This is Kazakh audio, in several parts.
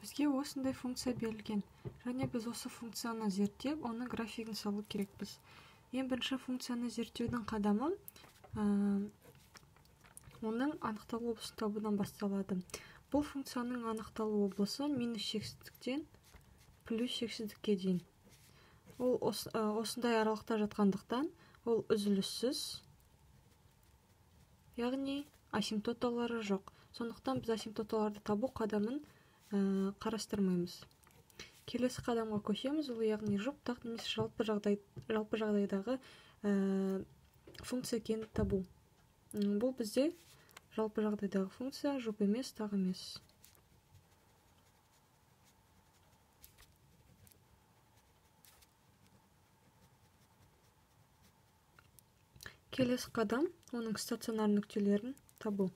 бізге осындай функция берілген, және біз осы функцияны зерттеп, оның графигін салу керекпіз. Ең бірінші функцияны зерттеудің қадамы оның анықталу облысын табудан басталады. Бұл функцияның анықталу облысы минус шексіздіктен плюс шексіздікке дейін. Ол осындай аралықта жатқандықтан, ол үзіліссіз, яғни асимптоталары жоқ. Сондықтан біз асимптоталарды табу қадамын қарастырмаймыз. Келесі қадамға көшеміз, ол яғни жұп, тақ немесе жалпы жағдайдағы функция екенін табу. Бұл бізде жалпы жағдайдағы функция жұп емес, тақ емес. Келесі қадам оның стационар нүктелерін табу.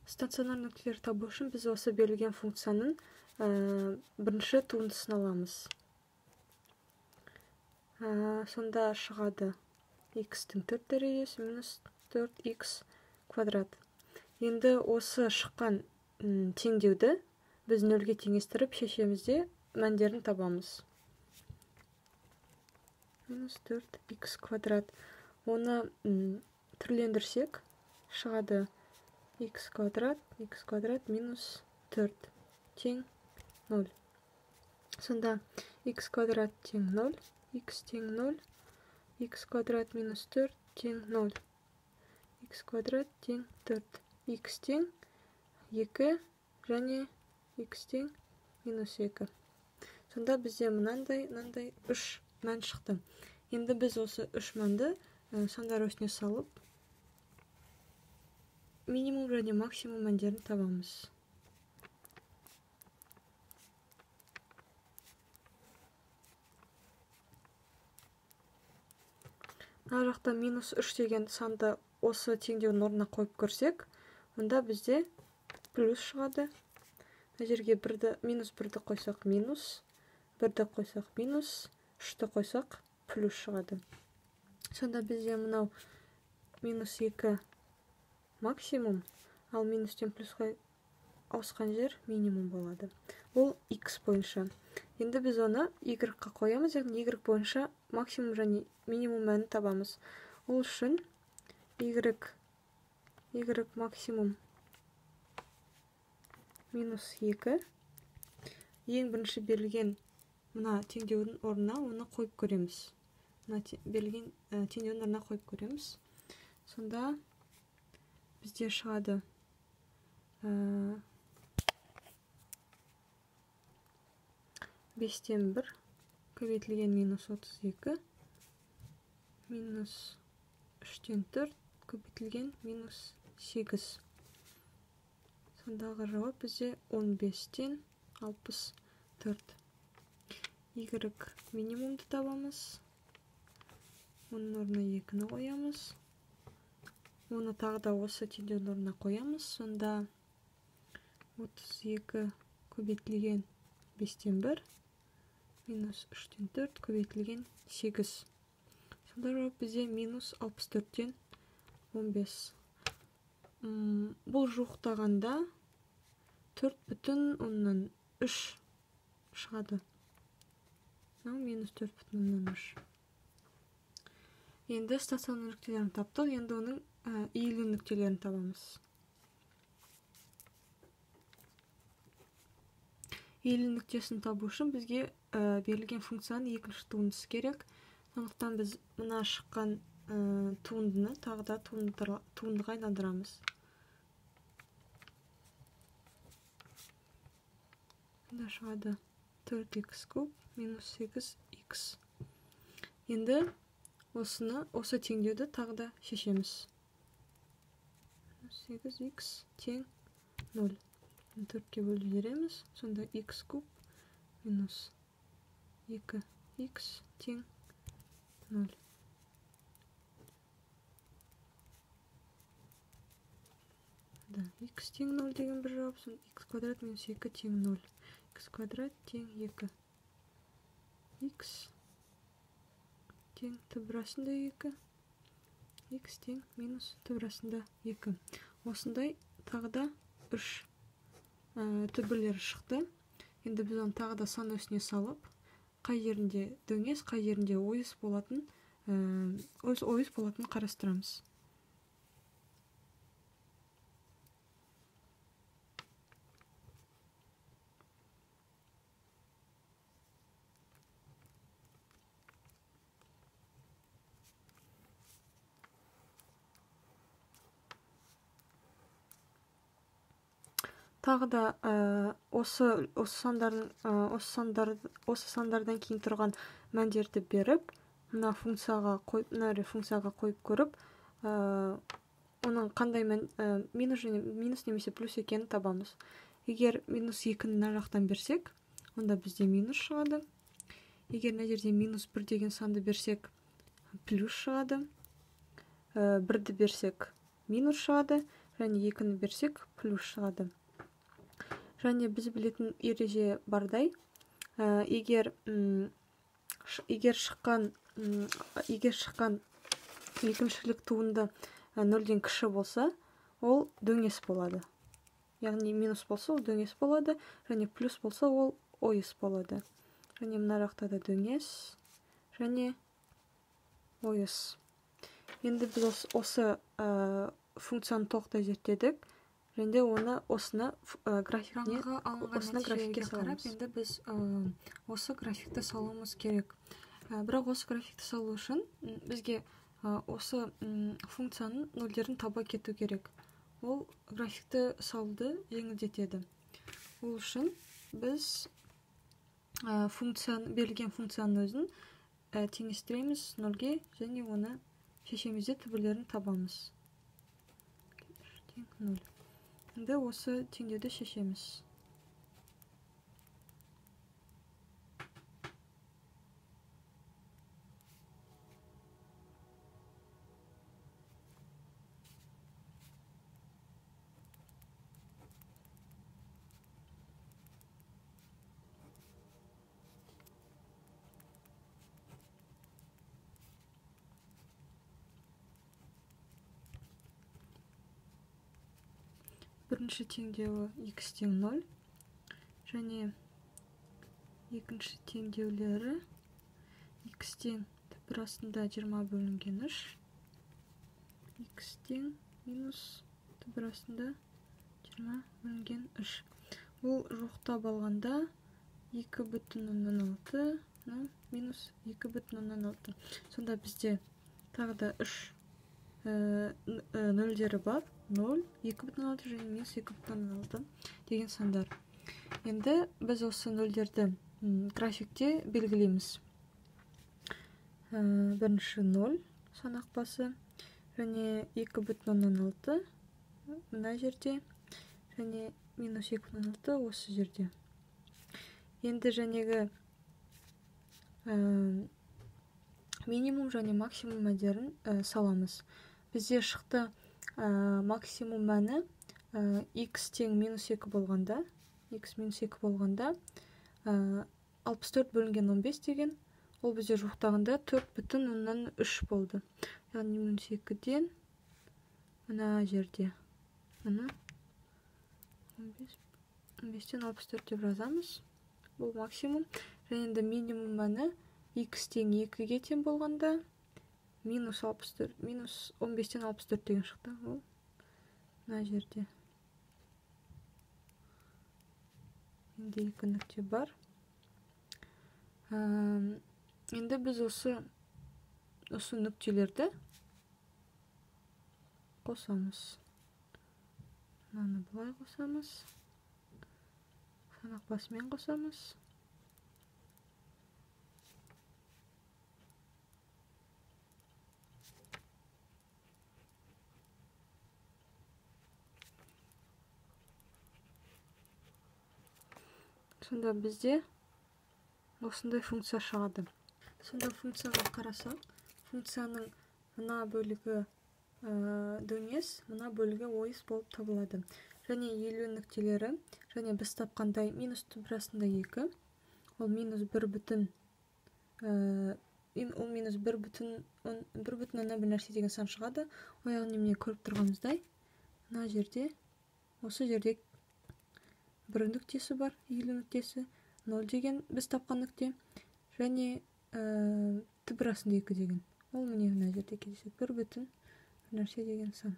Стационар нүктелер табу үшін біз осы берілген функцияның бірінші туындысын аламыз. Сонда шығады x-тің 4 дәрежесі минус 4x квадрат. Енді осы шыққан теңдеуді біз нөлге теңестіріп шешемізде мәндерін табамыз. Минус 4x квадрат. Оны түрлендірсек, шығады x квадрат минус 4 тең 0. Сонда x квадрат тең 0, x тең 0, x квадрат минус 4 тең 0, x квадрат тең 4, x тең 2 және x тең минус 2. Сонда бізде мынандай 3 мән шықты. Енді біз осы 3 мәнді сандар өсіне салып, минимум және максимум мәндерін табамыз. Ар жақта минус 3 деген санды осы теңдеудің орнына қойып көрсек, онда бізде плюс шығады. Жерге минус 1-ді қойсақ минус, 1-ді қойсақ минус, 3-ді қойсақ плюс шығады. Сонда бізде мынау минус 2 максимум, ал минустен плюсқа ауысқан жер минимум болады. Ол x бойынша. Енді біз оны y-қа қоямыз, яғни y бойынша максимум және минимум мәнін табамыз. Ол үшін y максимум минус 2. Ең бірінші берілген мына теңдеудің орнына оны қойып көреміз. Берілген теңдеудің орнына қойып көреміз. Сонда бізде шығады 5-тен 1 көбейтілген минус 32, минус 3-тен 4 көбейтілген минус 8. Сондағы жауап бізде 15-тен 64. Y минимумды табамыз. Оның орнына 2-ні қоямыз. Оны тағы да осы теңдеудің орнына қоямыз. Сонда 32 көбейтілген 5-тен 1, минус 3-тен 4 көбейтілген 8. Сонда жауап бізде минус 64-тен 15. Бұл жуықтағанда 4,3 шығады. Минус 4,3. Енді стационар нүктелерін таптық, енді оның иілу нүктелерін табамыз. Иілу нүктесін табу үшін бізге берілген функцияның екінші туындысы керек. Сондықтан біз мына шыққан туындыны тағы да туындыға айналдырамыз. Сонда шығады 4x куб минус 8x. Енді осы теңдеуді тағы да шешеміз. 8x тең 0. 4-ке бөліп жібереміз. Сонда x куб минус 2x тең 0. X тең 0 деген бір жауап. Сонда x квадрат минус 2 тең 0. X квадрат тең 2. X тең түбірасында 2. X тең минус түбірасында 2. Осындай тағы да 3 түбірлері шықты. Енді біз оны тағы да сан өсіне салып, қай жерінде дөңес, қай жерінде ойыс болатын қарастырамыз. Тағы да осы сандардан кейін тұрған мәндерді беріп, мына функцияға қойып көріп, оның қандай минус немесе плюс екенін табамыз. Егер минус 2-ні мына жақтан берсек, онда бізде минус шығады. Егер мына жерде минус 1 деген санды берсек, плюс шығады. 1-ді берсек, минус шығады, және 2-ні берсек, плюс шығады. Және біз білетін ереже бардай, егер шыққан екіншілік туынды 0-ден кіші болса, ол дөңес болады. Яғни минус болса, ол дөңес болады, және плюс болса, ол ойыс болады. Және мына жақта да дөңес, және ойыс. Енді біз осы функцияны толықтай зерттедік. Және осыны графикке саламыз. Енді біз осы графикті салуымыз керек. Бірақ осы графикті салу үшін бізге осы функцияның нөлдерін таба кету керек. Ол графикті салуды жеңілдетеді. Ол үшін біз берілген функцияның өзін теңестіреміз 0-ге, және оны шешемізде түбірлерін табамыз. 0. Енді осы теңдеуді шешеміз. Бірінші теңдеуі x тең 0, және екінші теңдеулері x тең түбір астында 20 бөлінген 3, x тең минус түбір астында 20 бөлінген 3. Бұл жоқтап алғанда 2,6 минус 2,6. Сонда бізде тағы да 3 нөлдері бар. 0, 2,6 және минус 2,6 деген сандар. Енді біз осы нөлдерді графикте белгілейміз. Бірінші 0 санақ басы, және 2,6 мына жерде, және минус 2,6 осы жерде. Енді жәнегі минимум және максимум мәндерін саламыз. Бізде шықты максимум мәні x тең минус 2 болғанда, 64 бөлінген 15 деген, ол бізде жоқтағында 4,3 болды. Яғни минус 2-ден мына жерде. 15-тен 64 деп жазамыз. Бұл максимум. Және де минимум мәні x тең 2-ге тең болғанда, минус 15-тен 64 деген шықты. Ол мына жерде. Енді 2 нүкте бар. Енді біз осы нүктелерді қосамыз. Мынаны бұлай қосамыз. Санақ басымен қосамыз. Сонда бізде осындай функция шығады. Сонда функцияға қарасақ, функцияның мына бөлігі дөңес, мына бөлігі ойыс болып табылады. Және елу нүктелері, және біз тапқандай минус түбір астында 2, ол минус 1 бүтін бір нәрсе деген сан шығады. Яғни міне көріп тұрғанымыздай, мына жерде, осы жерде бір нүктесі бар, игілік нүктесі, 0 деген біз тапқан нүкте, және түбір астында 2 деген. Ол міне мына жерде кездеседі. 1 бүтін бір нәрсе деген сан.